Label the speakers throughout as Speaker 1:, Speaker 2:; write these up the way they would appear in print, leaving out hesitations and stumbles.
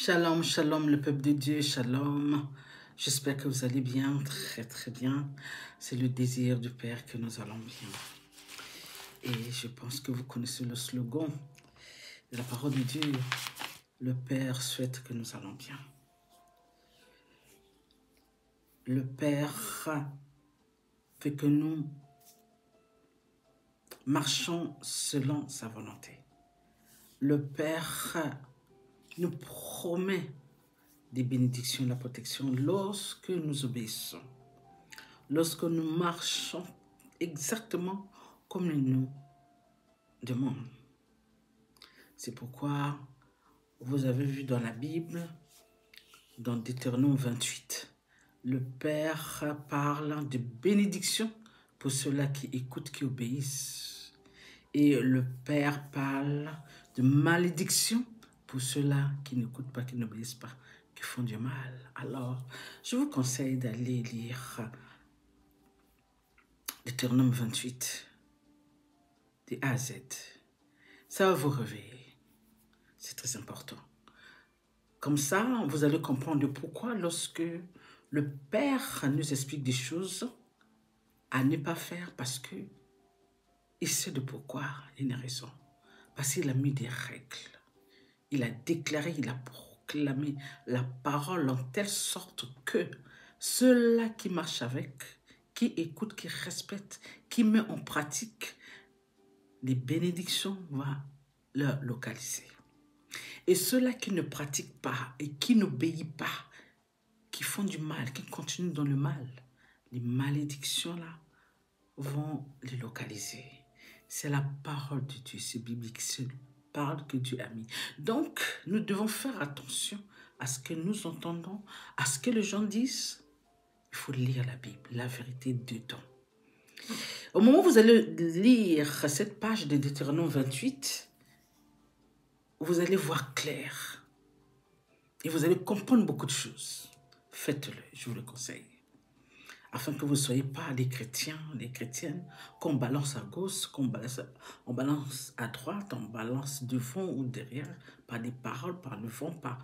Speaker 1: Shalom, shalom, le peuple de Dieu, shalom. J'espère que vous allez bien, très très bien. C'est le désir du Père que nous allons bien. Et je pense que vous connaissez le slogan de la parole de Dieu. Le Père souhaite que nous allons bien. Le Père fait que nous marchons selon sa volonté. Le Père nous promet des bénédictions et la protection lorsque nous obéissons. Lorsque nous marchons exactement comme il nous demande. C'est pourquoi vous avez vu dans la Bible, dans Deutéronome 28, le Père parle de bénédiction pour ceux-là qui écoutent, qui obéissent. Et le Père parle de malédiction pour ceux-là qui n'écoutent pas, qui n'obéissent pas, qui font du mal. Alors, je vous conseille d'aller lire Deutéronome 28, de A à Z. Ça va vous réveiller. C'est très important. Comme ça, vous allez comprendre pourquoi lorsque le Père nous explique des choses à ne pas faire parce que il sait de pourquoi il a raison. Parce qu'il a mis des règles. Il a déclaré, il a proclamé la parole en telle sorte que ceux-là qui marchent avec, qui écoutent, qui respectent, qui mettent en pratique, les bénédictions vont leur localiser. Et ceux-là qui ne pratiquent pas et qui n'obéissent pas, qui font du mal, qui continuent dans le mal, les malédictions là vont les localiser. C'est la parole de Dieu, c'est biblique, c'est la parole que Dieu a mis. Donc, nous devons faire attention à ce que nous entendons, à ce que les gens disent. Il faut lire la Bible, la vérité dedans. Au moment où vous allez lire cette page de Deutéronome 28, vous allez voir clair. Et vous allez comprendre beaucoup de choses. Faites-le, je vous le conseille. Afin que vous ne soyez pas des chrétiens, des chrétiennes, qu'on balance à gauche, on balance à droite, on balance devant ou derrière, par des paroles, par le vent, par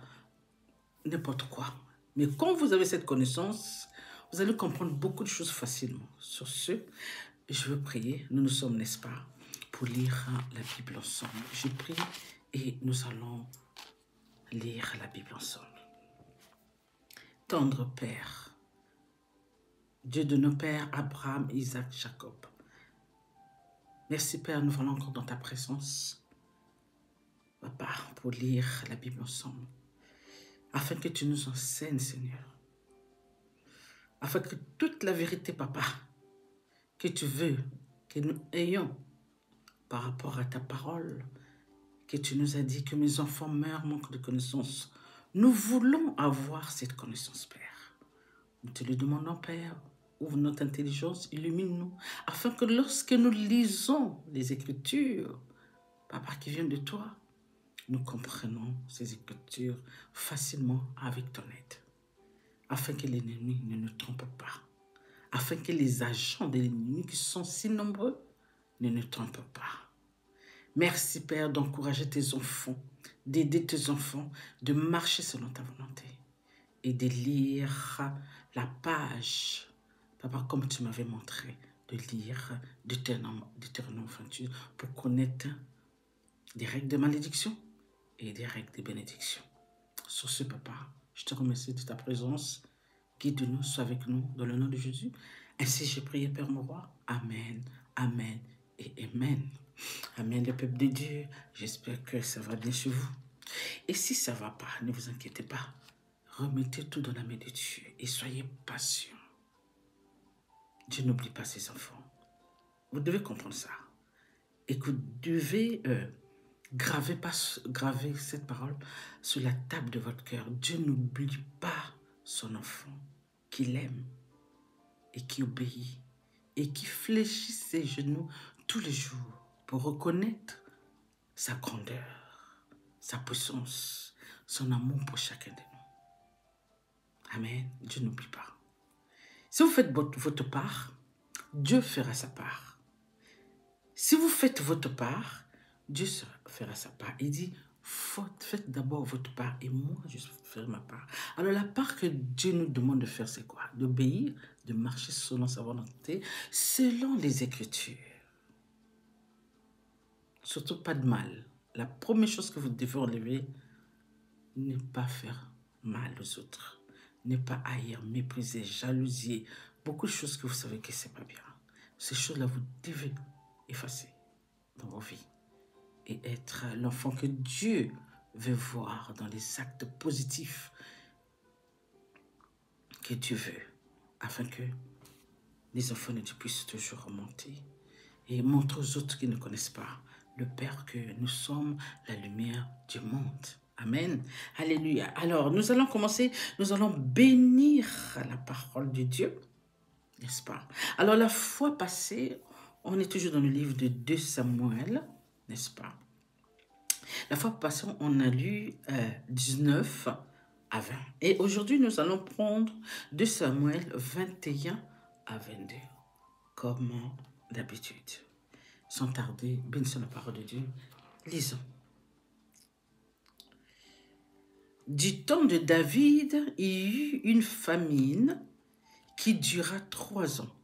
Speaker 1: n'importe quoi. Mais quand vous avez cette connaissance, vous allez comprendre beaucoup de choses facilement. Sur ce, je veux prier. Nous sommes, n'est-ce pas, pour lire la Bible ensemble. Je prie et nous allons lire la Bible ensemble. Tendre Père, Dieu de nos pères, Abraham, Isaac, Jacob. Merci Père, nous venons encore dans ta présence, Papa, pour lire la Bible ensemble, afin que tu nous enseignes, Seigneur, afin que toute la vérité, Papa, que tu veux que nous ayons par rapport à ta parole, que tu nous as dit que mes enfants meurent manque de connaissance. Nous voulons avoir cette connaissance, Père. Nous te le demandons, Père. Ouvre notre intelligence, illumine-nous, afin que lorsque nous lisons les Écritures, Papa, qui viennent de toi, nous comprenons ces Écritures facilement avec ton aide, afin que l'ennemi ne nous trompe pas, afin que les agents de l'ennemi qui sont si nombreux ne nous trompent pas. Merci, Père, d'encourager tes enfants, d'aider tes enfants, de marcher selon ta volonté et de lire la page, Papa, comme tu m'avais montré, de lire Deutéronome 28 pour connaître des règles de malédiction et des règles de bénédiction. Sur ce, Papa, je te remercie de ta présence. Guide-nous, sois avec nous dans le nom de Jésus. Ainsi, j'ai prié, Père mon roi. Amen, amen et amen. Amen, le peuple de Dieu. J'espère que ça va bien chez vous. Et si ça ne va pas, ne vous inquiétez pas. Remettez tout dans la main de Dieu et soyez patients. Dieu n'oublie pas ses enfants. Vous devez comprendre ça. Et que vous devez graver cette parole sur la table de votre cœur. Dieu n'oublie pas son enfant qu'il aime et qui obéit et qui fléchit ses genoux tous les jours pour reconnaître sa grandeur, sa puissance, son amour pour chacun de nous. Amen. Dieu n'oublie pas. Si vous faites votre part, Dieu fera sa part. Si vous faites votre part, Dieu fera sa part. Il dit, faites d'abord votre part et moi, je ferai ma part. Alors, la part que Dieu nous demande de faire, c'est quoi? D'obéir, de marcher selon sa volonté, selon les Écritures. Surtout pas de mal. La première chose que vous devez enlever, ne pas faire mal aux autres. Ne pas haïr, mépriser, jalousier. Beaucoup de choses que vous savez que c'est pas bien. Ces choses-là, vous devez effacer dans vos vies et être l'enfant que Dieu veut voir dans les actes positifs que Dieu veut, afin que les enfants de Dieu puissent toujours remonter et montrer aux autres qui ne connaissent pas le Père que nous sommes la lumière du monde. Amen. Alléluia. Alors, nous allons commencer, nous allons bénir la parole de Dieu, n'est-ce pas? Alors, la fois passée, on est toujours dans le livre de 2 Samuel, n'est-ce pas? La fois passée, on a lu 19 à 20. Et aujourd'hui, nous allons prendre 2 Samuel 21 à 22, comme d'habitude. Sans tarder, bénissons la parole de Dieu. Lisons. Du temps de David, il y eut une famine qui dura 3 ans.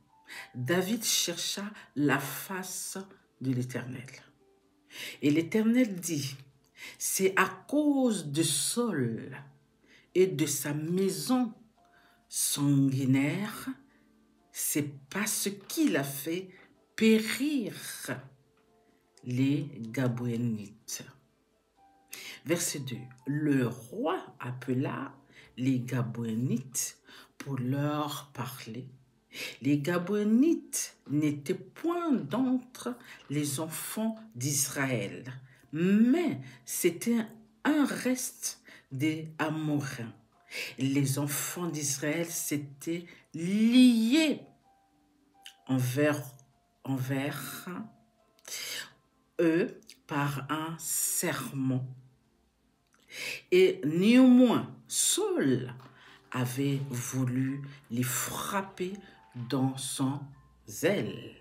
Speaker 1: David chercha la face de l'Éternel. Et l'Éternel dit, c'est à cause de Saul et de sa maison sanguinaire, c'est parce qu'il a fait périr les Gabouénites. Verset 2. Le roi appela les Gabouénites pour leur parler. Les Gabouénites n'étaient point d'entre les enfants d'Israël, mais c'était un reste des Amoréens. Les enfants d'Israël s'étaient liés envers eux par un serment. Et néanmoins, Saul avait voulu les frapper dans son zèle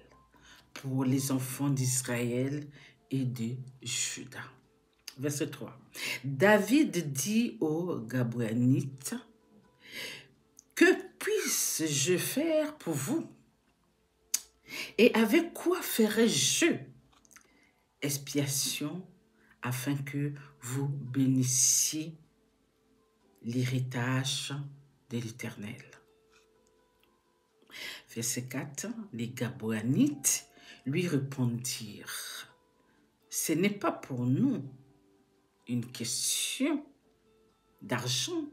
Speaker 1: pour les enfants d'Israël et de Juda. Verset 3. David dit aux Gabouénites, que puisse-je faire pour vous? Et avec quoi ferai-je expiation afin que vous bénissiez l'héritage de l'Éternel? Verset 4, les Gabouénites lui répondirent, ce n'est pas pour nous une question d'argent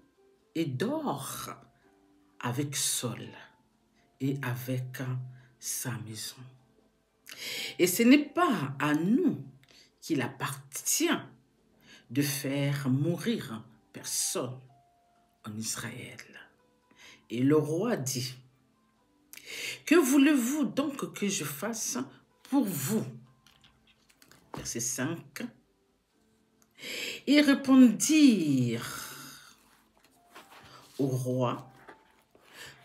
Speaker 1: et d'or avec Saul et avec sa maison. Et ce n'est pas à nous qu'il appartient de faire mourir personne en Israël. Et le roi dit, que voulez-vous donc que je fasse pour vous? Verset 5. Ils répondirent au roi,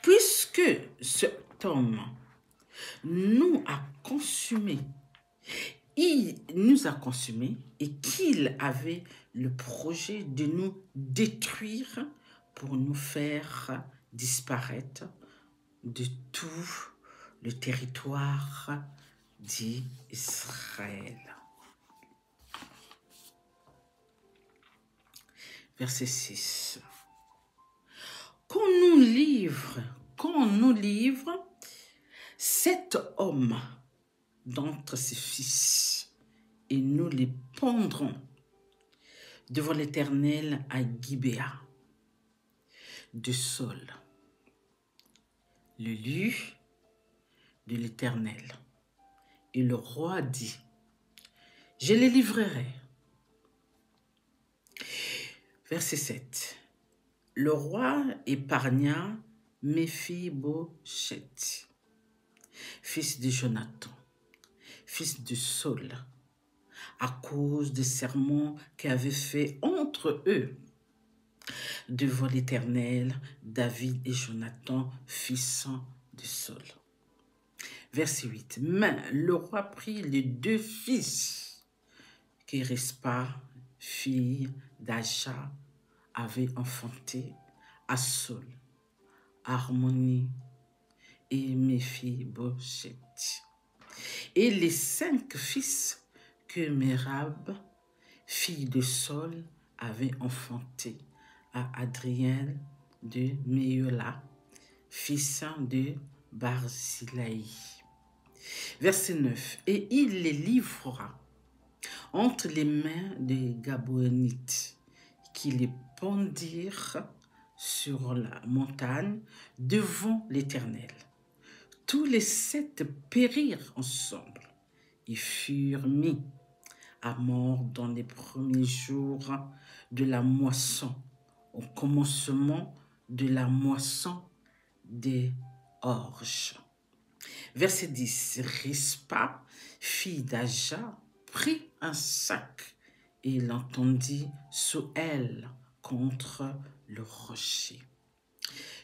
Speaker 1: puisque cet homme nous a consumés, il nous a consumés et qu'il avait le projet de nous détruire pour nous faire disparaître de tout le territoire d'Israël. Verset 6. Qu'on nous livre 7 hommes d'entre ses fils, et nous les pendrons devant l'Éternel à Gibéa de Saul, le lieu de l'Éternel. Et le roi dit, je les livrerai. Verset 7. Le roi épargna Méphibosheth, fils de Jonathan, fils de Saul, à cause des serments qu'avaient fait entre eux devant l'Éternel David et Jonathan, fils de Saul. Verset 8. Mais le roi prit les 2 fils qui Rispa, fille d'Aja, avait enfanté à Saul, Harmonie et Méphibosheth. Et les 5 fils que Mérab, fille de Saul, avait enfantés à Adriel de Méola, fils de Barzillai. Verset 9. Et il les livrera entre les mains des Gabaonites, qui les pendirent sur la montagne devant l'Éternel. Tous les 7 périrent ensemble et furent mis à mort dans les premiers jours de la moisson, au commencement de la moisson des orges. Verset 10. Rispa, fille d'Aja, prit un sac et l'entendit sous elle contre le rocher.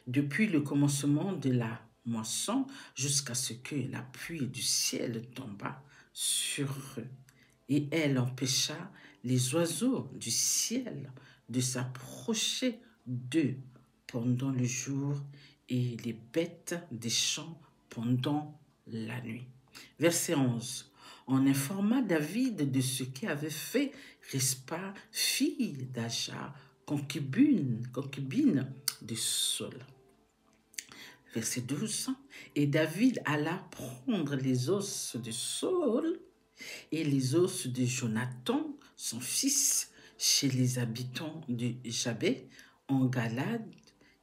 Speaker 1: Depuis le commencement de la moisson jusqu'à ce que la pluie du ciel tomba sur eux, et elle empêcha les oiseaux du ciel de s'approcher d'eux pendant le jour et les bêtes des champs pendant la nuit. Verset 11. On informa David de ce qu'avait fait Rispa, fille d'Aja, concubine de Saul. Verset 12. Et David alla prendre les os de Saul et les os de Jonathan, son fils, chez les habitants de Jabé, en Galade,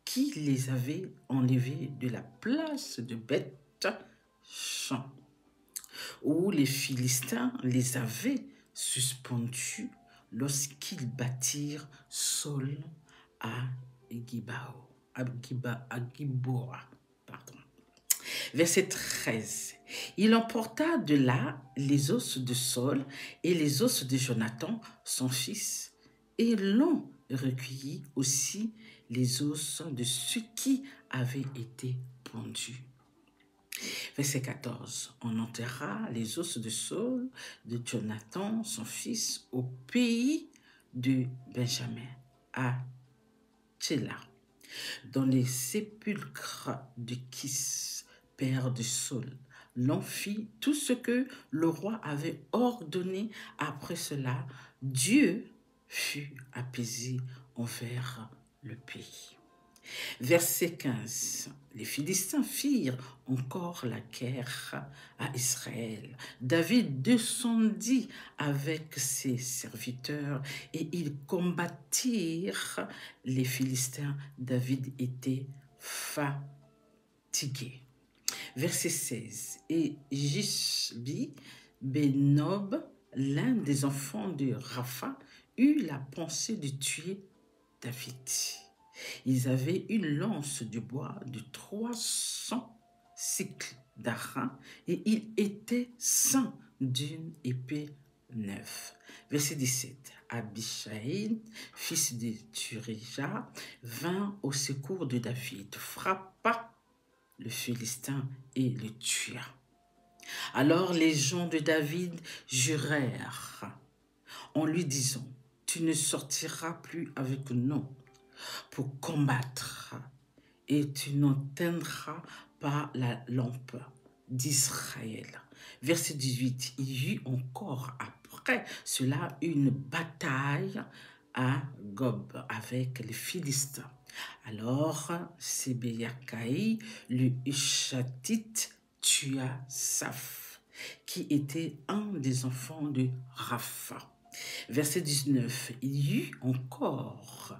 Speaker 1: qui les avait enlevés de la place de Beth-Shan, où les Philistins les avaient suspendus lorsqu'ils battirent Saul à Giboa. Verset 13. Il emporta de là les os de Saul et les os de Jonathan, son fils, et l'on recueillit aussi les os de ceux qui avaient été pendus. Verset 14. On enterra les os de Saul, de Jonathan, son fils, au pays de Benjamin, à Tchéla, dans les sépulcres de Kis, père de Saul. L'on fit tout ce que le roi avait ordonné. Après cela, Dieu fut apaisé envers le pays. Verset 15. Les Philistins firent encore la guerre à Israël. David descendit avec ses serviteurs et ils combattirent les Philistins. David était fatigué. Verset 16. Et Jishbi Benob, l'un des enfants de Rapha, eut la pensée de tuer David. Ils avaient une lance de bois de 300 cycles d'airain et il était ceint d'une épée neuve. Verset 17. Abishai, fils de Turija, vint au secours de David, frappa le Philistin et le tua. Alors les gens de David jurèrent en lui disant, tu ne sortiras plus avec nous pour combattre et tu n'éteindras pas la lampe d'Israël. Verset 18. Il y eut encore après cela une bataille à Gob avec les Philistins. Alors Sébéacaï, le Hushatite, tua Saph, qui était un des enfants de Rapha. Verset 19. Il y eut encore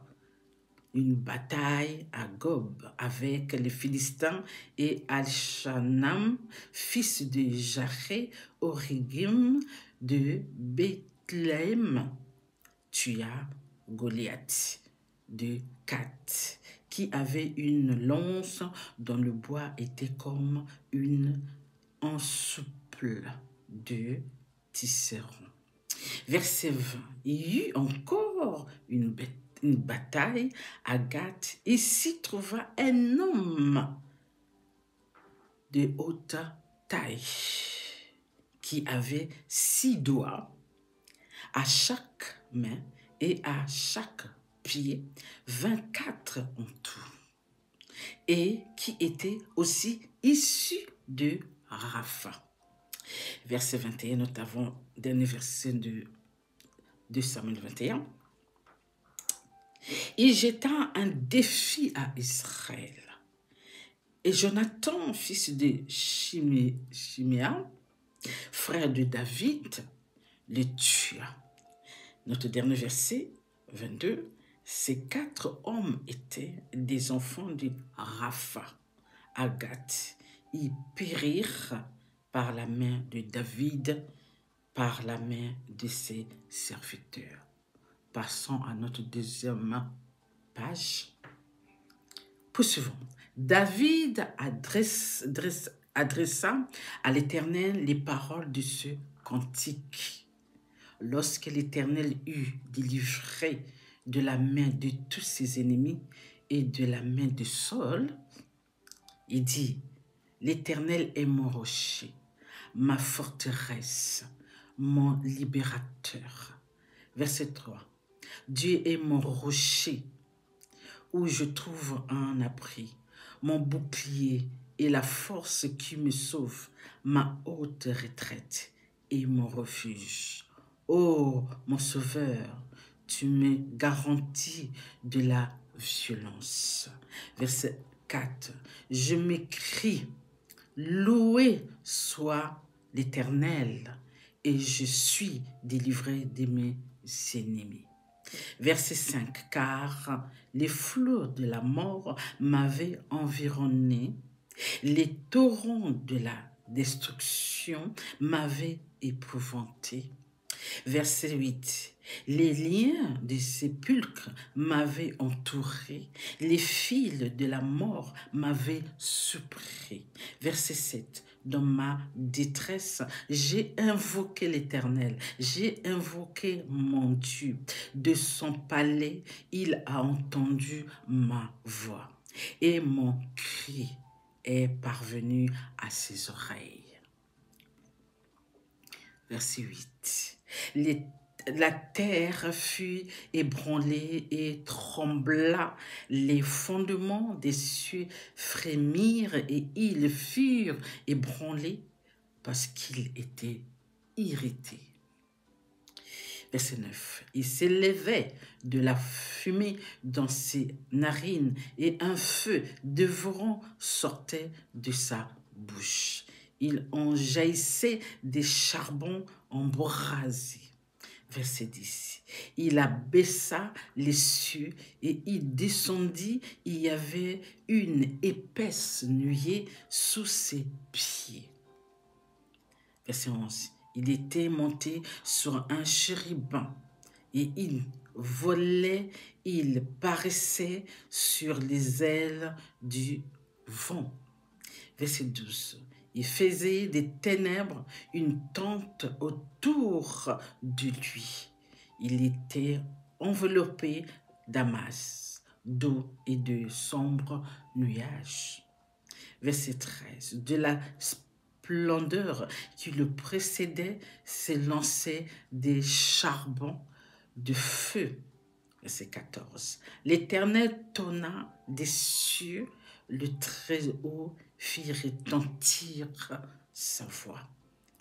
Speaker 1: une bataille à Gob avec les Philistins et Al-Shanam, fils de Jaché, Origim de Bethléem, tua Goliath de Gat, qui avait une lance dont le bois était comme une ensouple de tisserand. Verset 20. Il y eut encore une bataille à Gath et s'y trouva un homme de haute taille qui avait 6 doigts à chaque main et à chaque pied 24 en tout, et qui étaient aussi issus de Rapha. Verset 21, nous avons dernier verset de 2 Samuel 21. Il jeta un défi à Israël. Et Jonathan, fils de Chiméa, frère de David, le tua. Notre dernier verset, 22, ces 4 hommes étaient des enfants de Rapha, à Gath. Ils périrent par la main de David, par la main de ses serviteurs. Passons à notre deuxième page. Poursuivons. David adressa à l'Éternel les paroles de ce cantique. Lorsque l'Éternel eut délivré de la main de tous ses ennemis et de la main de Saul, il dit, l'Éternel est mon rocher, ma forteresse, mon libérateur. Verset 3. Dieu est mon rocher où je trouve un abri, mon bouclier et la force qui me sauve, ma haute retraite et mon refuge. Ô mon sauveur, tu me garantis de la violence. Verset 4. Je m'écrie, loué soit l'Éternel, et je suis délivré de mes ennemis. Verset 5, car les flots de la mort m'avaient environné, les torrents de la destruction m'avaient épouvanté. Verset 8, les liens des sépulcres m'avaient entouré, les fils de la mort m'avaient surpris. Verset 7, dans ma détresse, j'ai invoqué l'Éternel, j'ai invoqué mon Dieu. De son palais, il a entendu ma voix et mon cri est parvenu à ses oreilles. Verset 8. La terre fut ébranlée et trembla, les fondements des cieux frémirent et ils furent ébranlés parce qu'ils étaient irrités. Verset 9. Il s'élevait de la fumée dans ses narines et un feu dévorant sortait de sa bouche. Il en jaillissait des charbons embrasés. Verset 10. Il abaissa les cieux et il descendit. Il y avait une épaisse nuée sous ses pieds. Verset 11. Il était monté sur un chérubin et il volait, il paraissait sur les ailes du vent. Verset 12. Il faisait des ténèbres une tente autour de lui. Il était enveloppé d'amas, d'eau et de sombres nuages. Verset 13. De la splendeur qui le précédait s'élançaient des charbons de feu. Verset 14. L'Éternel tonna des cieux, le Très-Haut fit retentir sa voix.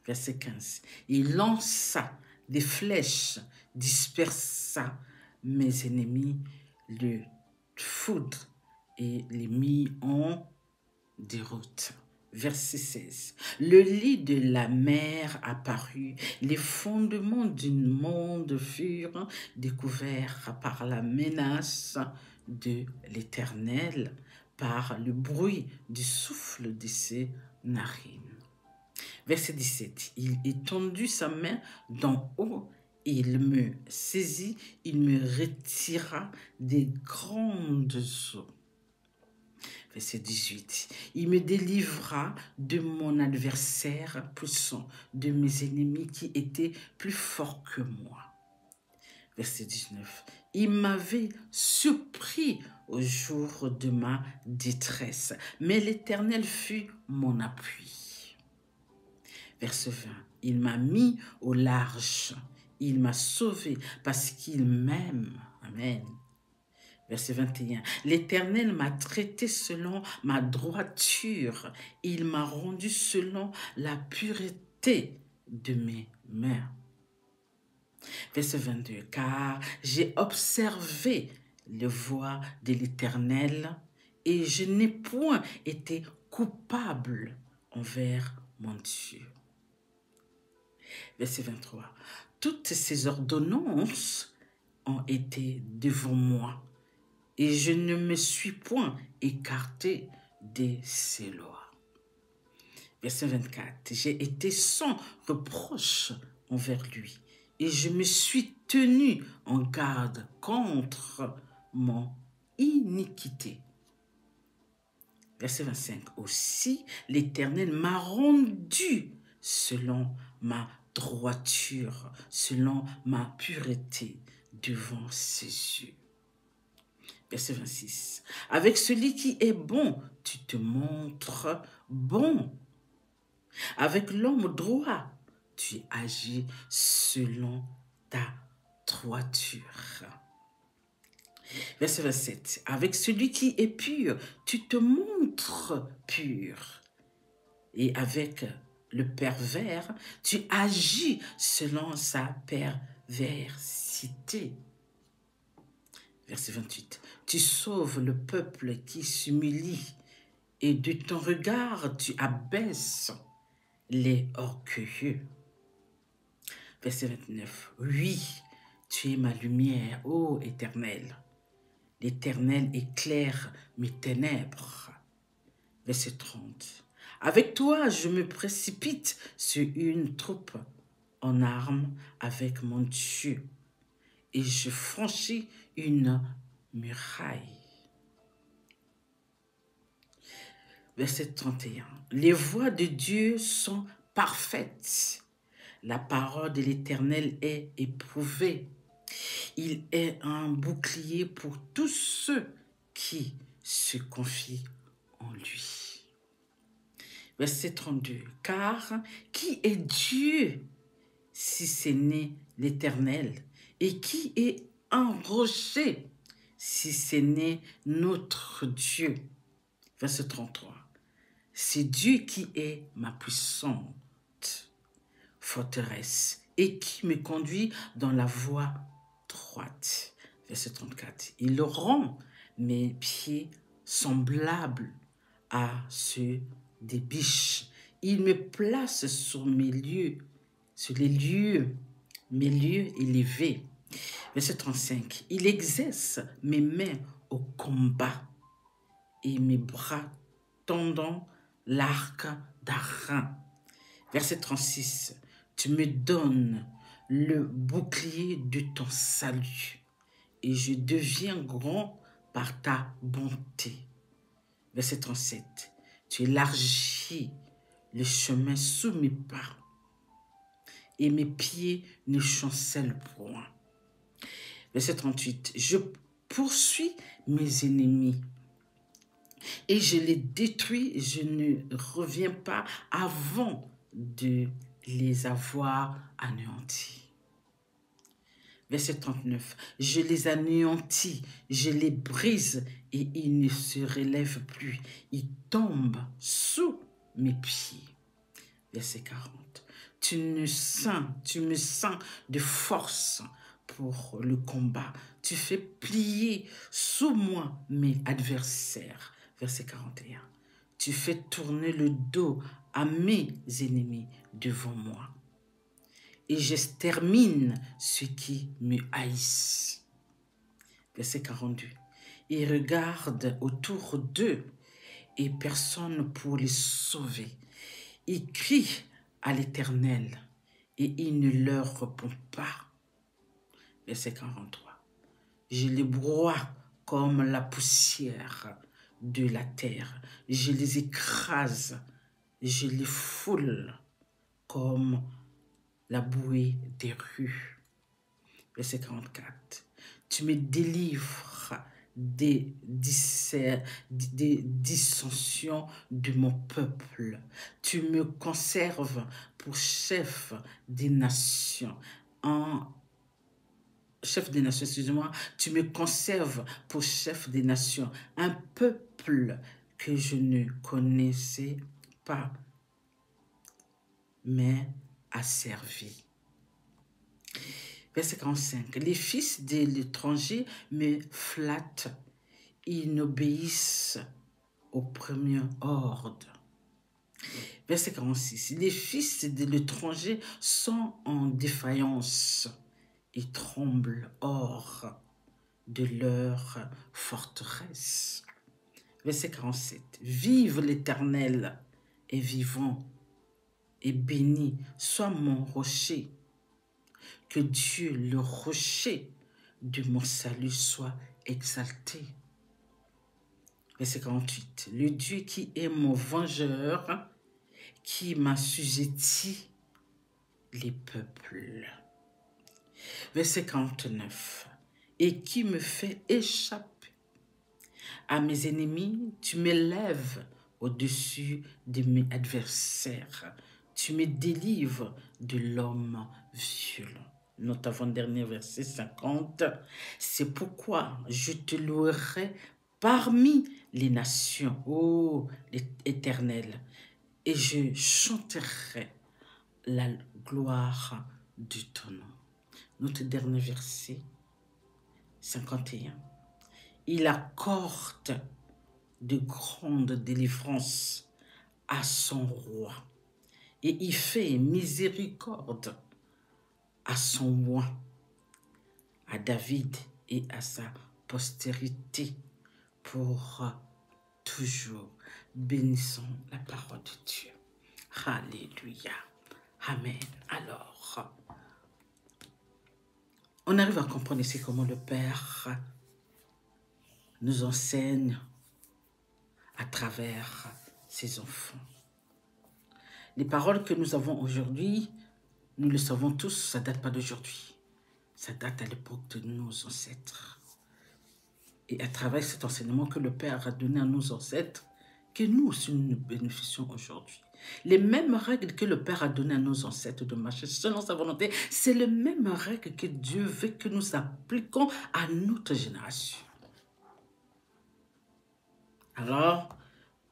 Speaker 1: Verset 15. Il lança des flèches, dispersa mes ennemis, le foudre et les mit en déroute. Verset 16. Le lit de la mer apparut, les fondements du monde furent découverts par la menace de l'Éternel, par le bruit du souffle de ses narines. Verset 17. Il étendit sa main d'en haut, il me saisit, il me retira des grandes eaux. Verset 18. Il me délivra de mon adversaire puissant, de mes ennemis qui étaient plus forts que moi. Verset 19. Il m'avait surpris au jour de ma détresse, mais l'Éternel fut mon appui. Verset 20. Il m'a mis au large, Il m'a sauvé parce qu'il m'aime. Amen. Verset 21. L'Éternel m'a traité selon ma droiture. Il m'a rendu selon la pureté de mes mains. Verset 22. Car j'ai observé les voies de l'Éternel et je n'ai point été coupable envers mon Dieu. Verset 23. Toutes ces ordonnances ont été devant moi et je ne me suis point écarté de ses lois. Verset 24. J'ai été sans reproche envers lui et je me suis tenu en garde contre mon iniquité. Verset 25. Aussi, l'Éternel m'a rendu selon ma droiture, selon ma pureté devant ses yeux. Verset 26. Avec celui qui est bon, tu te montres bon. Avec l'homme droit, tu agis selon ta droiture. Verset 27. Avec celui qui est pur, tu te montres pur. Et avec le pervers, tu agis selon sa perversité. Verset 28. Tu sauves le peuple qui s'humilie et de ton regard tu abaisses les orgueilleux. Verset 29. Oui, tu es ma lumière, ô Éternel. L'Éternel éclaire mes ténèbres. Verset 30. Avec toi, je me précipite sur une troupe en armes avec mon Dieu et je franchis une muraille. Verset 31. Les voies de Dieu sont parfaites. La parole de l'Éternel est éprouvée. Il est un bouclier pour tous ceux qui se confient en lui. Verset 32. Car qui est Dieu si ce n'est l'Éternel? Et qui est un rocher si ce n'est notre Dieu? Verset 33. C'est Dieu qui est ma puissante forteresse et qui me conduit dans la voie droite. Verset 34. Il rend mes pieds semblables à ceux des biches. Il me place sur mes lieux élevés. Verset 35. Il exerce mes mains au combat et mes bras tendant l'arc d'Aran. Verset 36. Tu me donnes le bouclier de ton salut et je deviens grand par ta bonté. Verset 37. Tu élargis le chemin sous mes pas et mes pieds ne chancellent point. Verset 38. Je poursuis mes ennemis et je les détruis, je ne reviens pas avant de les avoir anéantis. Verset 39. Je les anéantis, je les brise et ils ne se relèvent plus. Ils tombent sous mes pieds. Verset 40. Tu me sens de force pour le combat. Tu fais plier sous moi mes adversaires. Verset 41. Tu fais tourner le dos à mes ennemis devant moi. Et j'extermine ceux qui me haïssent. Verset 42. Ils regardent autour d'eux et personne pour les sauver. Ils crient à l'Éternel et il ne leur répond pas. Verset 43. Je les broie comme la poussière de la terre. Je les écrase, je les foule comme la bouée des rues. Verset 44. Tu me délivres des dissensions de mon peuple. Tu me conserves pour chef des nations. en chef des nations, excusez-moi, tu me conserves pour chef des nations, un peuple que je ne connaissais pas, mais asservi. Verset 45. Les fils de l'étranger me flattent, ils n'obéissent au premier ordre. Verset 46. Les fils de l'étranger sont en défaillance et tremblent hors de leur forteresse. Verset 47. Vive l'Éternel et vivant et béni soit mon rocher. Que Dieu, le rocher de mon salut, soit exalté. Verset 48. Le Dieu qui est mon vengeur, qui m'assujettit les peuples. Verset 49. Et qui me fait échapper à mes ennemis, tu m'élèves au-dessus de mes adversaires. Tu me délivres de l'homme violent. Notre avant-dernier verset 50. C'est pourquoi je te louerai parmi les nations, ô Éternel, et je chanterai la gloire de ton nom. Notre dernier verset 51. Il accorde de grandes délivrances à son roi et il fait miséricorde à son roi, à David et à sa postérité pour toujours. Bénissons la parole de Dieu. Alléluia. Amen. Alors, on arrive à comprendre ici comment le Père nous enseigne à travers ses enfants. Les paroles que nous avons aujourd'hui, nous le savons tous, ça ne date pas d'aujourd'hui. Ça date à l'époque de nos ancêtres. Et à travers cet enseignement que le Père a donné à nos ancêtres, que nous aussi nous bénéficions aujourd'hui. Les mêmes règles que le Père a données à nos ancêtres de marcher selon sa volonté, c'est les mêmes règles que Dieu veut que nous appliquons à notre génération. Alors,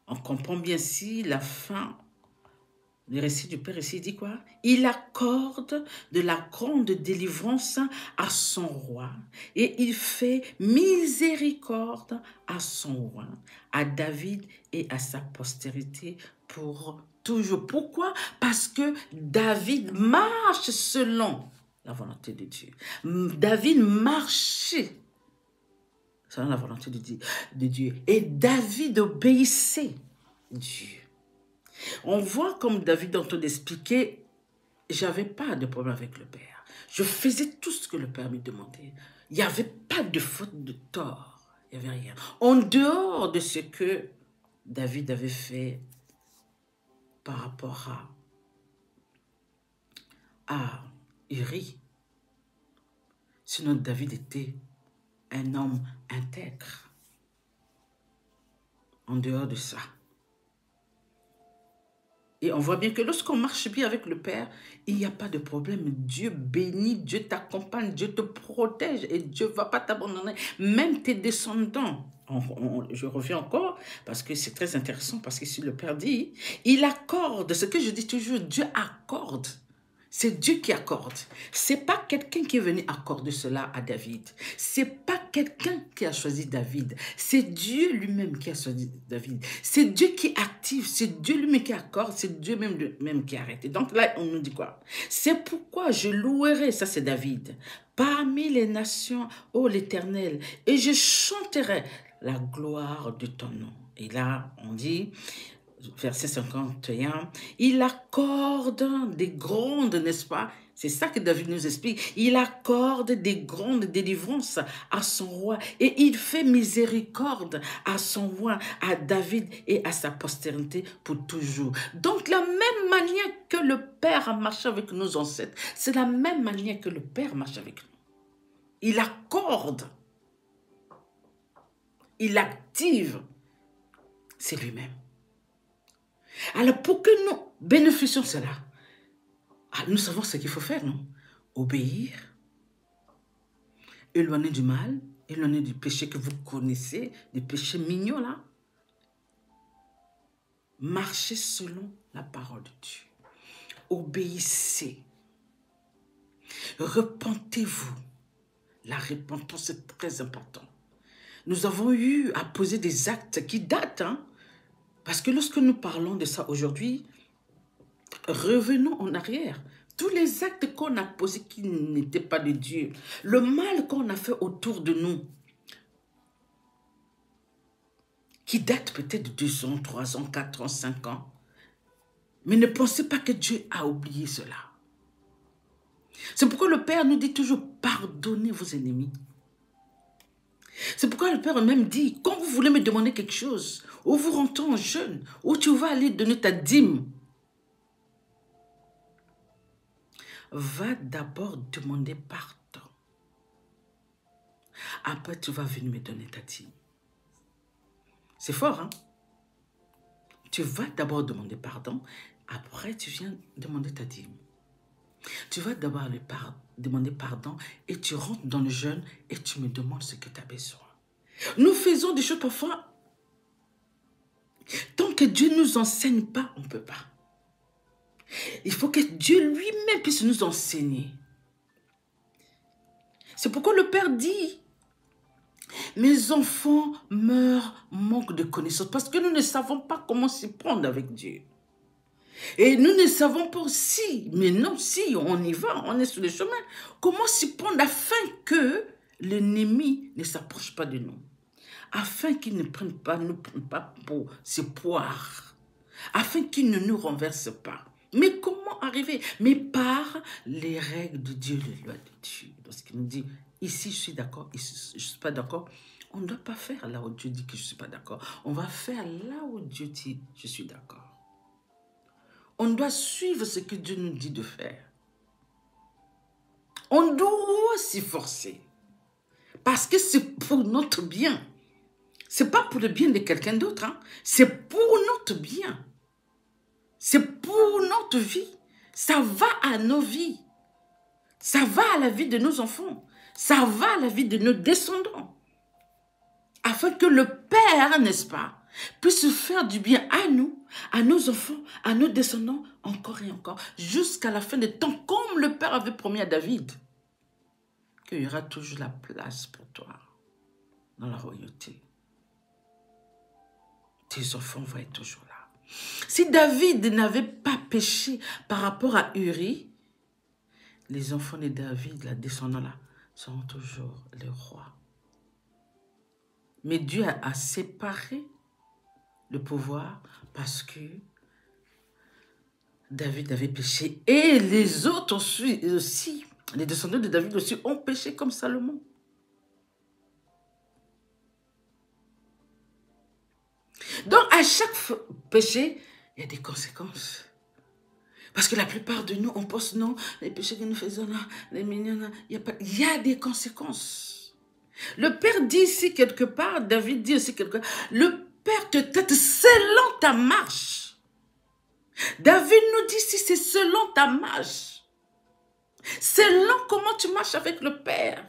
Speaker 1: on comprend bien si la fin, le récit du Père ici dit quoi? Il accorde de la grande délivrance à son roi et il fait miséricorde à son roi, à David et à sa postérité pour toujours. Pourquoi? Parce que David marche selon la volonté de Dieu. David marchait selon la volonté de Dieu. Et David obéissait Dieu. On voit comme David en train d'expliquer, j'avais pas de problème avec le Père. Je faisais tout ce que le Père me demandait. Il n'y avait pas de faute, de tort. Il n'y avait rien. En dehors de ce que David avait fait par rapport à Uri. Sinon, David était un homme intègre. En dehors de ça. Et on voit bien que lorsqu'on marche bien avec le Père, il n'y a pas de problème. Dieu bénit, Dieu t'accompagne, Dieu te protège et Dieu ne va pas t'abandonner. Même tes descendants. Je reviens encore parce que c'est très intéressant parce que si le Père dit, il accorde, ce que je dis toujours, Dieu accorde. C'est Dieu qui accorde. Ce n'est pas quelqu'un qui est venu accorder cela à David. Ce n'est pas quelqu'un qui a choisi David. C'est Dieu lui-même qui a choisi David. C'est Dieu qui active. C'est Dieu lui-même qui accorde. C'est Dieu même qui arrête. Et donc là, on nous dit quoi? C'est pourquoi je louerai, ça c'est David, parmi les nations, ô l'Éternel, et je chanterai la gloire de ton nom. Et là, on dit... Verset 51, il accorde des grandes, n'est-ce pas? C'est ça que David nous explique. Il accorde des grandes délivrances à son roi et il fait miséricorde à son roi, à David et à sa postérité pour toujours. Donc la même manière que le Père a marché avec nos ancêtres, c'est la même manière que le Père marche avec nous. Il accorde, il active, c'est lui-même. Alors, pour que nous bénéficions de cela, nous savons ce qu'il faut faire, non? obéir, éloigner du mal, éloigner du péché que vous connaissez, des péchés mignons là. Marchez selon la parole de Dieu. Obéissez. Repentez-vous. La repentance est très importante. Nous avons eu à poser des actes qui datent, hein, parce que lorsque nous parlons de ça aujourd'hui, revenons en arrière. Tous les actes qu'on a posés qui n'étaient pas de Dieu, le mal qu'on a fait autour de nous, qui date peut-être de 2 ans, 3 ans, 4 ans, 5 ans, mais ne pensez pas que Dieu a oublié cela. C'est pourquoi le Père nous dit toujours, pardonnez vos ennemis. C'est pourquoi le Père même dit, quand vous voulez me demander quelque chose, ou vous rentrez en jeûne, ou tu vas aller donner ta dîme, va d'abord demander pardon. Après, tu vas venir me donner ta dîme. C'est fort, hein? Tu vas d'abord demander pardon, après tu viens demander ta dîme. Tu vas d'abord demander pardon et tu rentres dans le jeûne et tu me demandes ce que tu as besoin. Nous faisons des choses parfois, tant que Dieu ne nous enseigne pas, on ne peut pas. Il faut que Dieu lui-même puisse nous enseigner. C'est pourquoi le Père dit, mes enfants meurent, manquent de connaissances, parce que nous ne savons pas comment s'y prendre avec Dieu. Et nous ne savons pas si, mais non, si on y va, on est sur le chemin, comment s'y prendre afin que l'ennemi ne s'approche pas de nous, afin qu'il ne prenne pas, nous prenne pas pour ses poires, afin qu'il ne nous renverse pas. Mais comment arriver? Mais par les règles de Dieu, les lois de Dieu. Lorsqu'il nous dit, ici je suis d'accord, ici je ne suis pas d'accord, on ne doit pas faire là où Dieu dit que je ne suis pas d'accord. On va faire là où Dieu dit je suis d'accord. On doit suivre ce que Dieu nous dit de faire. On doit s'y forcer. Parce que c'est pour notre bien. Ce n'est pas pour le bien de quelqu'un d'autre. Hein? C'est pour notre bien. C'est pour notre vie. Ça va à nos vies. Ça va à la vie de nos enfants. Ça va à la vie de nos descendants. Afin que le Père, n'est-ce pas, puisse faire du bien à nous, à nos enfants, à nos descendants, encore et encore, jusqu'à la fin des temps, comme le Père avait promis à David, qu'il y aura toujours la place pour toi dans la royauté. Tes enfants vont être toujours là. Si David n'avait pas péché par rapport à Uri, les enfants de David, la descendant là, seront toujours les rois. Mais Dieu a séparé le pouvoir parce que David avait péché. Et les autres aussi, les descendants de David aussi, ont péché comme Salomon. Donc, à chaque péché, il y a des conséquences. Parce que la plupart de nous, on pense non, les péchés que nous faisons là, les mignons là, il y a des conséquences. Le Père dit ici quelque part, David dit aussi quelque part, le Père te traite selon ta marche. David nous dit si c'est selon ta marche. Selon comment tu marches avec le Père.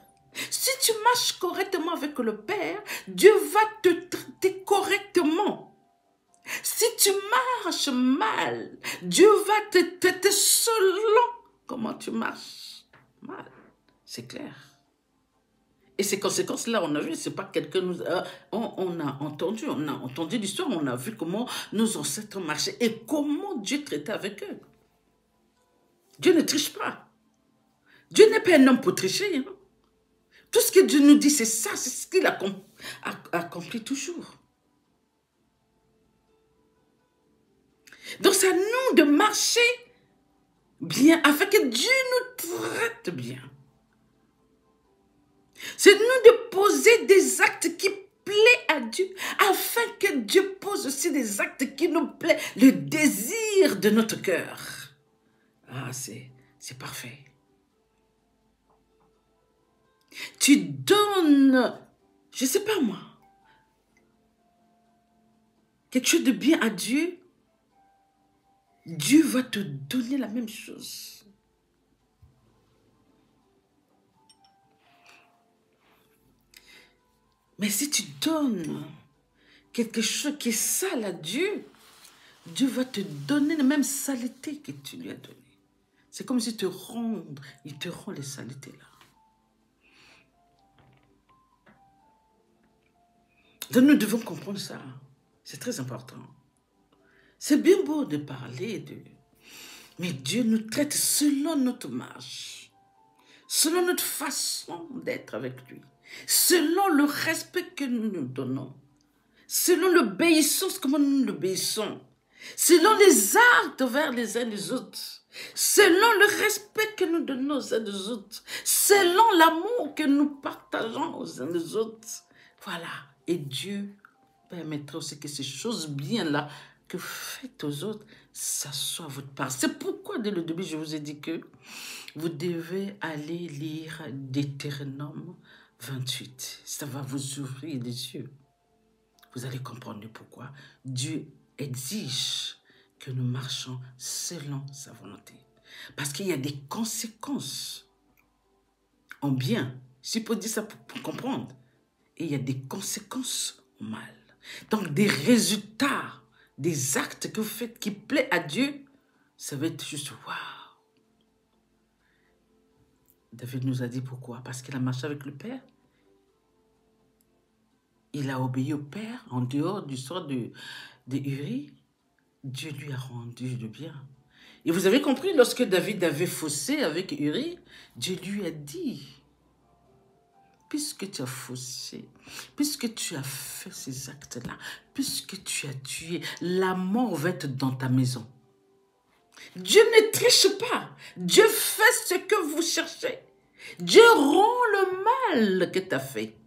Speaker 1: Si tu marches correctement avec le Père, Dieu va te traiter correctement. Si tu marches mal, Dieu va te traiter selon comment tu marches mal. C'est clair. Et ces conséquences-là, on a vu, c'est pas quelqu'un nous on a entendu l'histoire, on a vu comment nos ancêtres marchaient et comment Dieu traitait avec eux. Dieu ne triche pas. Dieu n'est pas un homme pour tricher. Hein? Tout ce que Dieu nous dit, c'est ça, c'est ce qu'il accomplit toujours. Donc c'est à nous de marcher bien afin que Dieu nous traite bien. C'est nous de poser des actes qui plaisent à Dieu afin que Dieu pose aussi des actes qui nous plaisent, le désir de notre cœur. Ah, c'est parfait. Tu donnes, je ne sais pas moi, quelque chose de bien à Dieu, Dieu va te donner la même chose. Mais si tu donnes quelque chose qui est sale à Dieu, Dieu va te donner la même saleté que tu lui as donné. C'est comme s'il te rend les saletés là. Donc nous devons comprendre ça. C'est très important. C'est bien beau de parler de... Mais Dieu nous traite selon notre marche, selon notre façon d'être avec lui, selon le respect que nous nous donnons, selon l'obéissance, comment nous l'obéissons, selon les actes vers les uns les autres, selon le respect que nous donnons aux uns des autres, selon l'amour que nous partageons aux uns des autres. Voilà. Et Dieu permettra aussi que ces choses bien-là que vous faites aux autres, ça soit votre part. C'est pourquoi, dès le début, je vous ai dit que vous devez aller lire Deutéronome 28. Ça va vous ouvrir les yeux. Vous allez comprendre pourquoi Dieu exige que nous marchions selon sa volonté. Parce qu'il y a des conséquences en bien. Si vous dire ça pour comprendre. Et il y a des conséquences au mal. Donc, des résultats, des actes que vous faites qui plaisent à Dieu, ça va être juste waouh. David nous a dit pourquoi? Parce qu'il a marché avec le Père. Il a obéi au Père en dehors du sort de Uri. Dieu lui a rendu le bien. Et vous avez compris, lorsque David avait faussé avec Uri, Dieu lui a dit, puisque tu as faussé, puisque tu as fait ces actes-là, puisque tu as tué, la mort va être dans ta maison. Dieu ne triche pas. Dieu fait ce que vous cherchez. Dieu rend le mal que tu as fait.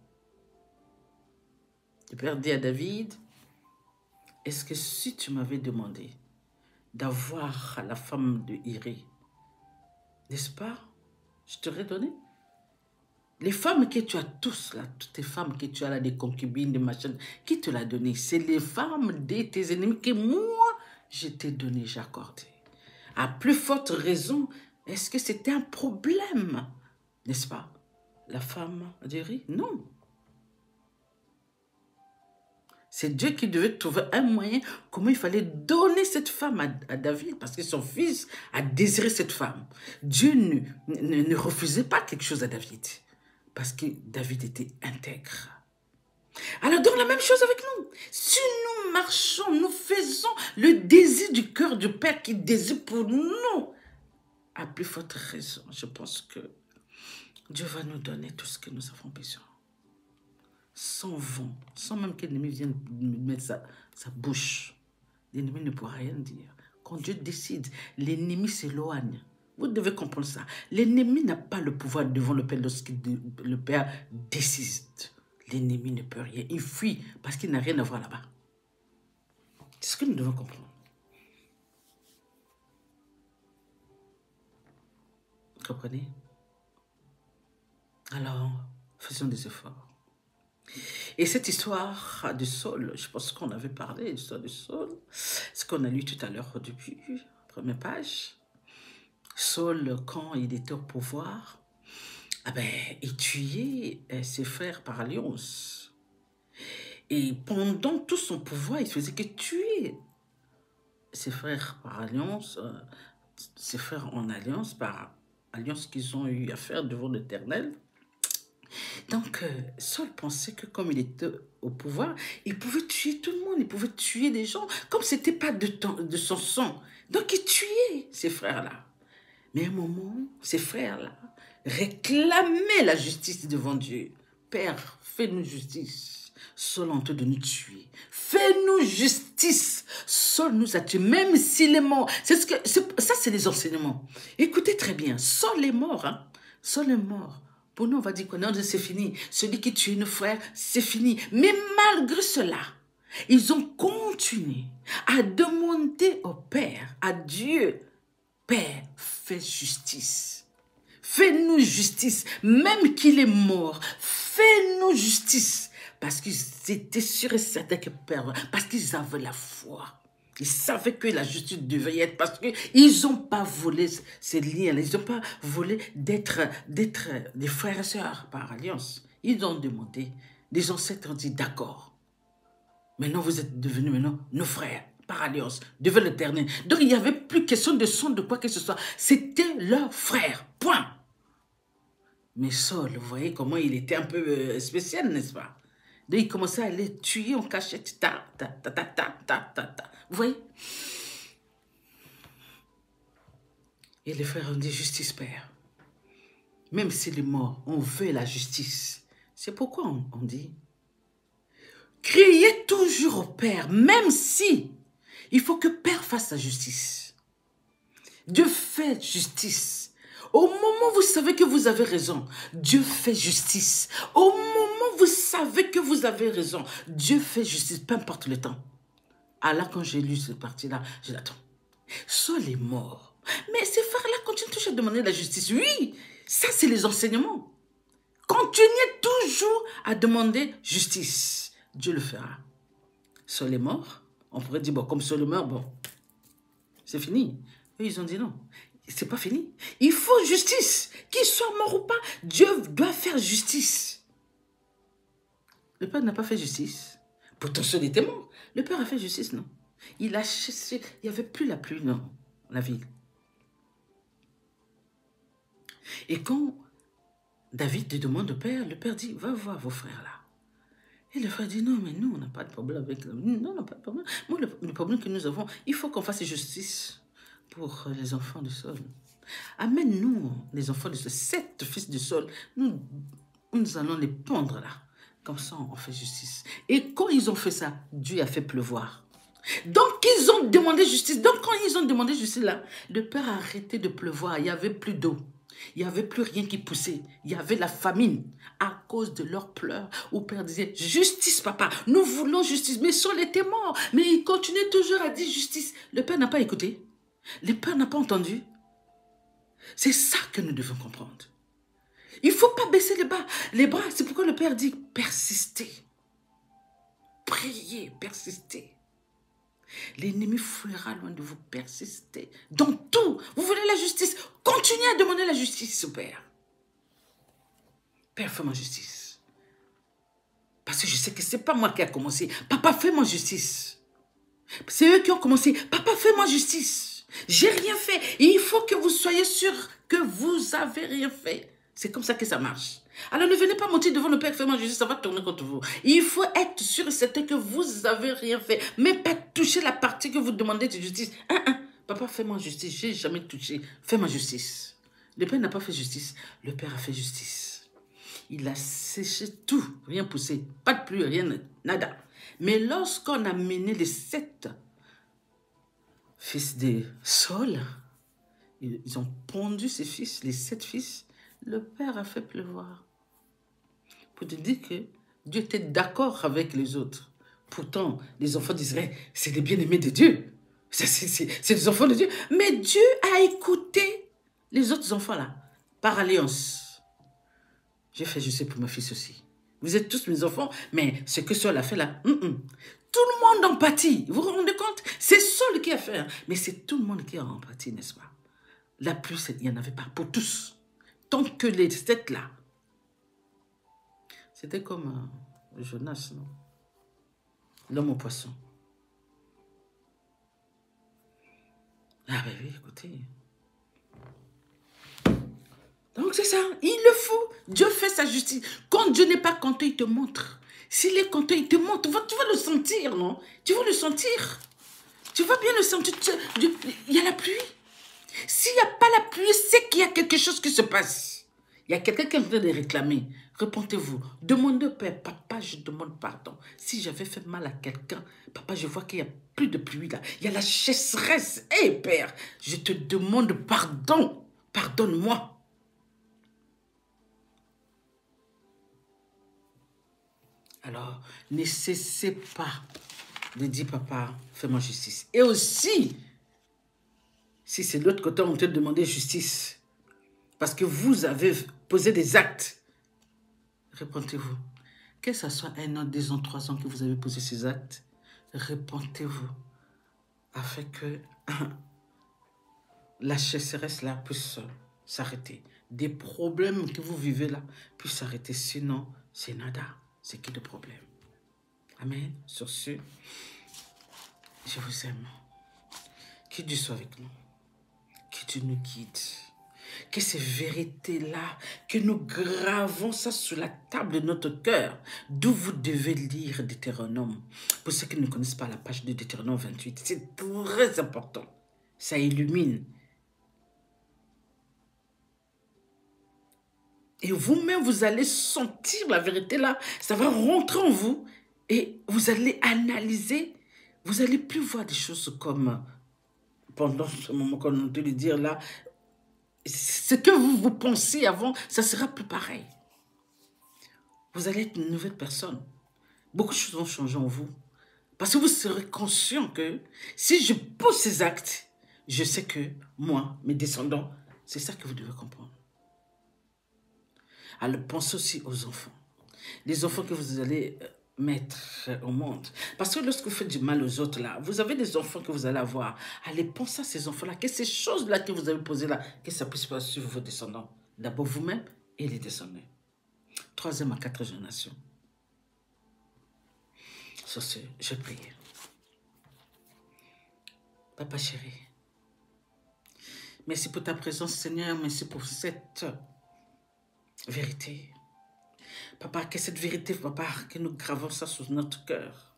Speaker 1: Le Père dit à David, est-ce que si tu m'avais demandé d'avoir la femme de Uri, n'est-ce pas, je t'aurais donné? Les femmes que tu as tous là, toutes les femmes que tu as là, des concubines, des machines, qui te l'a donné? C'est les femmes de tes ennemis que moi, je t'ai donné, j'ai accordé. À plus forte raison, est-ce que c'était un problème, n'est-ce pas? La femme d'Uri? Non. C'est Dieu qui devait trouver un moyen, comment il fallait donner cette femme à David, parce que son fils a désiré cette femme. Dieu ne refusait pas quelque chose à David, parce que David était intègre. Alors, donc la même chose avec nous. Si nous marchons, nous faisons le désir du cœur du Père qui désire pour nous, à plus forte raison, je pense que Dieu va nous donner tout ce que nous avons besoin. Sans vent, sans même que l'ennemi vienne mettre sa bouche. L'ennemi ne pourra rien dire. Quand Dieu décide, l'ennemi s'éloigne. Vous devez comprendre ça. L'ennemi n'a pas le pouvoir devant le Père lorsque le Père décide. L'ennemi ne peut rien. Il fuit parce qu'il n'a rien à voir là-bas. C'est ce que nous devons comprendre. Vous comprenez? Alors, faisons des efforts. Et cette histoire de Saul, je pense qu'on avait parlé, l'histoire de Saul, ce qu'on a lu tout à l'heure au début, première page. Saul, quand il était au pouvoir, il tuait ses frères par alliance. Et pendant tout son pouvoir, il faisait que tuer ses frères par alliance, ses frères en alliance, par alliance qu'ils ont eu à faire devant l'Éternel. Donc, Saul pensait que comme il était au pouvoir, il pouvait tuer tout le monde, il pouvait tuer des gens, comme ce n'était pas de son sang. Donc, il tuait ces frères-là. Mais à un moment, ces frères-là réclamaient la justice devant Dieu. Père, fais-nous justice. Saul en train de nous tuer. Fais-nous justice. Saul nous a tués, même s'il est mort. Ça, c'est les enseignements. Écoutez très bien, Saul est mort. Hein? Saul est mort. Pour nous, on va dire que non, c'est fini. Celui qui tue nos frères, c'est fini. Mais malgré cela, ils ont continué à demander au Père, à Dieu, Père, fais justice. Fais-nous justice. Même qu'il est mort, fais-nous justice. Parce qu'ils étaient sûrs et certains que Père, parce qu'ils avaient la foi. Ils savaient que la justice devait être parce qu'ils n'ont pas volé ces liens, ils n'ont pas volé d'être des frères et sœurs par alliance. Ils ont demandé Les ancêtres ont dit d'accord. Maintenant, vous êtes devenus nos frères, par alliance, devant l'Éternel. Donc, il n'y avait plus question de son de quoi que ce soit. C'était leur frère, point. Mais Saul, vous voyez comment il était un peu spécial, n'est-ce pas? Donc, il commençait à les tuer en cachette. Vous voyez? Et les frères ont dit, justice, Père. Même s'il est mort, on veut la justice. C'est pourquoi on dit, criez toujours au Père, même si il faut que Père fasse la justice. Dieu fait justice. Au moment où vous savez que vous avez raison, Dieu fait justice. Au moment où vous savez que vous avez raison, Dieu fait justice, peu importe le temps. Ah là, quand j'ai lu cette partie-là, j'ai dit, attends, Saul est mort. Mais ces frères-là continuent toujours à demander la justice. Oui, ça c'est les enseignements. Continuez toujours à demander justice. Dieu le fera. Saul est mort. On pourrait dire, bon, comme Saul est mort, bon, c'est fini. Eux, ils ont dit non. C'est pas fini. Il faut justice. Qu'il soit mort ou pas, Dieu doit faire justice. Le Père n'a pas fait justice. Pourtant, Saul était mort. Le Père a fait justice, non. Il a chassé. Il n'y avait plus la pluie, non, la ville. Et quand David demande au Père, le Père dit, va voir vos frères là. Et le frère dit, non, mais nous, on n'a pas de problème avec... Non, on n'a pas de problème. Moi, le problème que nous avons, il faut qu'on fasse justice pour les enfants de Saul. Amène-nous, les enfants de Saul, 7 fils de Saul, nous allons les pendre là. Comme ça, on fait justice. Et quand ils ont fait ça, Dieu a fait pleuvoir. Donc, ils ont demandé justice. Donc, quand ils ont demandé justice là, le Père a arrêté de pleuvoir. Il n'y avait plus d'eau. Il n'y avait plus rien qui poussait. Il y avait la famine à cause de leurs pleurs. Où le Père disait, justice, papa, nous voulons justice. Mais Saul était mort. Mais il continuait toujours à dire justice. Le Père n'a pas écouté. Le Père n'a pas entendu. C'est ça que nous devons comprendre. Il ne faut pas baisser les bras. C'est pourquoi le Père dit, persistez. Priez, persistez. L'ennemi fuira loin de vous, persistez. Dans tout, vous voulez la justice, continuez à demander la justice au Père. Père, fais-moi justice. Parce que je sais que ce n'est pas moi qui a commencé. Papa, fais-moi justice. C'est eux qui ont commencé. Papa, fais-moi justice. J'ai rien fait. Et il faut que vous soyez sûr que vous avez rien fait. C'est comme ça que ça marche. Alors ne venez pas mentir devant le Père, fais-moi justice, ça va tourner contre vous. Il faut être sûr et certain que vous n'avez rien fait. Mais pas toucher la partie que vous demandez de justice. Papa, fais-moi justice, j'ai jamais touché. Fais-moi justice. Le Père n'a pas fait justice, le Père a fait justice. Il a séché tout, rien poussé, pas de pluie, rien, nada. Mais lorsqu'on a mené les 7 fils de Saul, ils ont pondu ces fils, les 7 fils, le Père a fait pleuvoir. Pour te dire que Dieu était d'accord avec les autres. Pourtant, les enfants d'Israël, c'est les bien-aimés de Dieu. C'est les enfants de Dieu. Mais Dieu a écouté les autres enfants là, par alliance. J'ai fait, je sais, pour mon fils aussi. Vous êtes tous mes enfants, mais ce que Saul a fait là, tout le monde en pâtit. Vous vous rendez compte? C'est Saul qui a fait, hein, mais c'est tout le monde qui en pâtit, n'est-ce pas? La pluie, il n'y en avait pas pour tous. Tant que les 7 là. C'était comme Jonas, non? L'homme au poisson. Ah ben oui, écoutez. Donc c'est ça, il le faut. Dieu fait sa justice. Quand Dieu n'est pas content, il te montre. S'il est content, il te montre. Tu vas le sentir, non? Tu vas le sentir. Tu vas bien le sentir. Il y a la pluie. S'il n'y a pas la pluie, c'est qu'il y a quelque chose qui se passe. Il y a quelqu'un qui est en train de réclamer. Repentez-vous. Demandez au Père, papa, je demande pardon. Si j'avais fait mal à quelqu'un, papa, je vois qu'il n'y a plus de pluie là. Il y a la sécheresse. Hé, Père, je te demande pardon. Pardonne-moi. Alors, ne cessez pas de dire, papa, fais-moi justice. Et aussi, si c'est de l'autre côté, on te demande justice, parce que vous avez posé des actes, repentez-vous. Que ce soit 1 an, 2 ans, 3 ans que vous avez posé ces actes, repentez-vous, afin que la sécheresse là puisse s'arrêter. Des problèmes que vous vivez là puissent s'arrêter, sinon, c'est nada. c'est qui le problème? Amen. Sur ce, je vous aime. Que Dieu soit avec nous. Que Dieu nous guide. Que ces vérités-là, que nous gravons ça sur la table de notre cœur, d'où vous devez lire Deutéronome. Pour ceux qui ne connaissent pas la page de Deutéronome 28, c'est très important. Ça illumine. Et vous-même, vous allez sentir la vérité là. Ça va rentrer en vous et vous allez analyser. Vous allez plus voir des choses comme, pendant ce moment qu'on a entendu dire là, ce que vous pensez avant, ça sera plus pareil. Vous allez être une nouvelle personne. Beaucoup de choses vont changer en vous. Parce que vous serez conscient que si je pose ces actes, je sais que moi, mes descendants, c'est ça que vous devez comprendre. Alors pensez aussi aux enfants. Les enfants que vous allez mettre au monde. Parce que lorsque vous faites du mal aux autres, là, vous avez des enfants que vous allez avoir. Allez penser à ces enfants-là, que ces choses-là que vous avez posées là, que ça puisse pas suivre vos descendants. D'abord vous-même et les descendants. 3e à 4e génération. Sur ce, je prie. Papa chéri, merci pour ta présence, Seigneur. Merci pour cette vérité. Papa, que cette vérité, papa, que nous gravons ça sur notre cœur,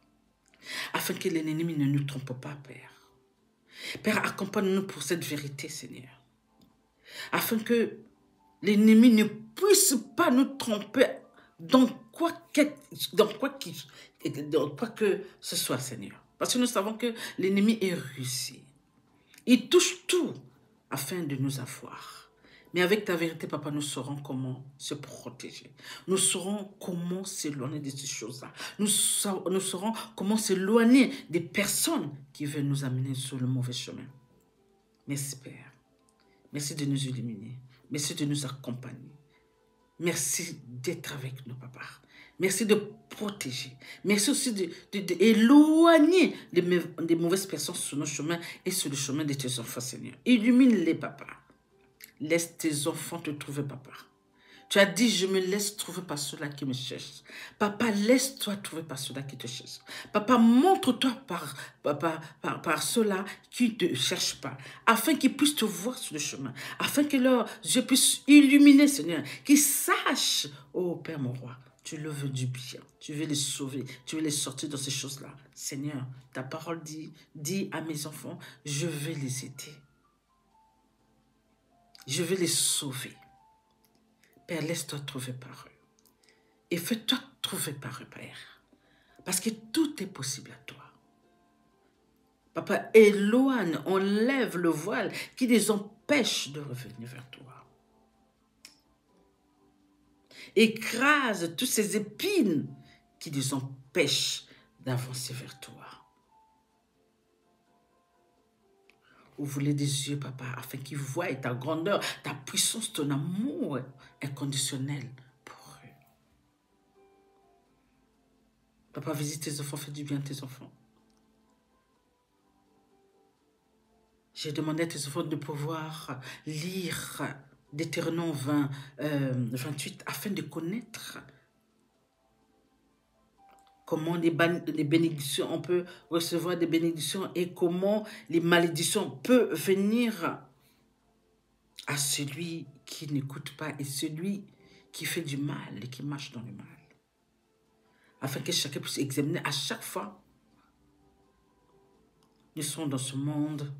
Speaker 1: afin que l'ennemi ne nous trompe pas, Père. Père, accompagne-nous pour cette vérité, Seigneur, afin que l'ennemi ne puisse pas nous tromper dans quoi que ce soit, Seigneur. Parce que nous savons que l'ennemi est réussi. Il touche tout afin de nous avoir. Mais avec ta vérité, papa, nous saurons comment se protéger. Nous saurons comment s'éloigner de ces choses-là. Nous saurons comment s'éloigner des personnes qui veulent nous amener sur le mauvais chemin. Merci, Père. Merci de nous illuminer. Merci de nous accompagner. Merci d'être avec nous, papa. Merci de protéger. Merci aussi d'éloigner des mauvaises personnes sur nos chemins et sur le chemin de tes enfants, Seigneur. Illumine-les, papa. Laisse tes enfants te trouver, papa. Tu as dit, je me laisse trouver par ceux-là qui me cherchent. Papa, laisse-toi trouver par ceux-là qui te cherchent. Papa, montre-toi par ceux-là qui ne te cherchent pas, afin qu'ils puissent te voir sur le chemin, afin que leurs yeux puissent illuminer, Seigneur, qu'ils sachent, oh Père mon roi, tu le veux du bien, tu veux les sauver, tu veux les sortir de ces choses-là. Seigneur, ta parole dit à mes enfants, je vais les aider. Je vais les sauver. Père, laisse-toi trouver par eux. Et fais-toi trouver par eux, Père. Parce que tout est possible à toi. Papa, éloigne, enlève le voile qui les empêche de revenir vers toi. Écrase toutes ces épines qui les empêchent d'avancer vers toi. Ouvre-les des yeux, papa, afin qu'ils voient ta grandeur, ta puissance, ton amour inconditionnel pour eux. Papa, visite tes enfants, fais du bien à tes enfants. J'ai demandé à tes enfants de pouvoir lire Deutéronome 28 afin de connaître comment les bénédictions, on peut recevoir des bénédictions et comment les malédictions peuvent venir à celui qui n'écoute pas et celui qui fait du mal et qui marche dans le mal. Afin que chacun puisse examiner à chaque fois. Nous sommes dans ce monde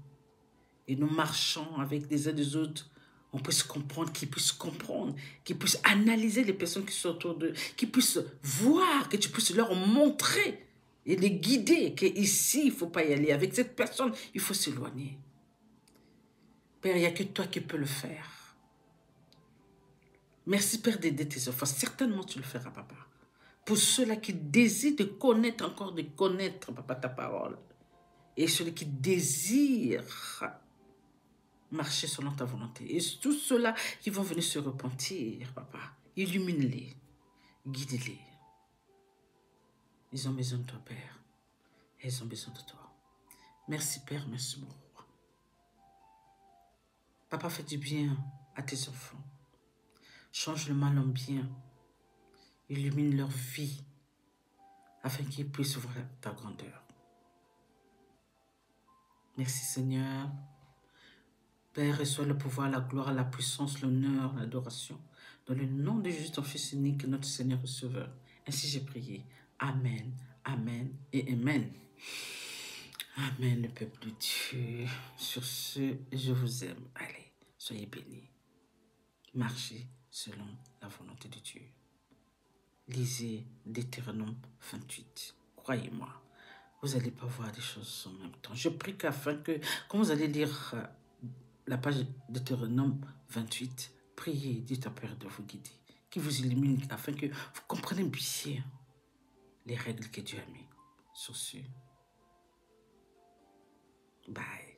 Speaker 1: et nous marchons avec les uns des autres. On puisse comprendre, qu'ils puissent comprendre, qu'ils puissent analyser les personnes qui sont autour d'eux, qu'ils puissent voir, que tu puisses leur montrer et les guider, qu'ici, il ne faut pas y aller. Avec cette personne, il faut s'éloigner. Père, il n'y a que toi qui peux le faire. Merci, Père, d'aider tes enfants. Certainement, tu le feras, papa. Pour ceux-là qui désirent de connaître encore, de connaître, papa, ta parole. Et ceux qui désirent marcher selon ta volonté. Et tous ceux-là qui vont venir se repentir, papa, illumine-les, guide-les. Ils ont besoin de toi, Père. Ils ont besoin de toi. Merci, Père, merci, mon roi. Papa, fais du bien à tes enfants. Change le mal en bien. Illumine leur vie afin qu'il puisse voir ta grandeur. Merci Seigneur. Père, reçois le pouvoir, la gloire, la puissance, l'honneur, l'adoration. Dans le nom de Jésus, ton Fils unique, notre Seigneur et Sauveur. Ainsi j'ai prié. Amen, Amen et Amen. Amen, le peuple de Dieu. Sur ce, je vous aime. Allez, soyez bénis. Marchez selon la volonté de Dieu. Lisez Deutéronome 28. Croyez-moi, vous n'allez pas voir des choses en même temps. Je prie qu'afin que, quand vous allez lire la page Deutéronome 28, priez, dites à Père de vous guider, qui vous illumine, afin que vous compreniez bien les règles que Dieu a mises. Sur ce, bye.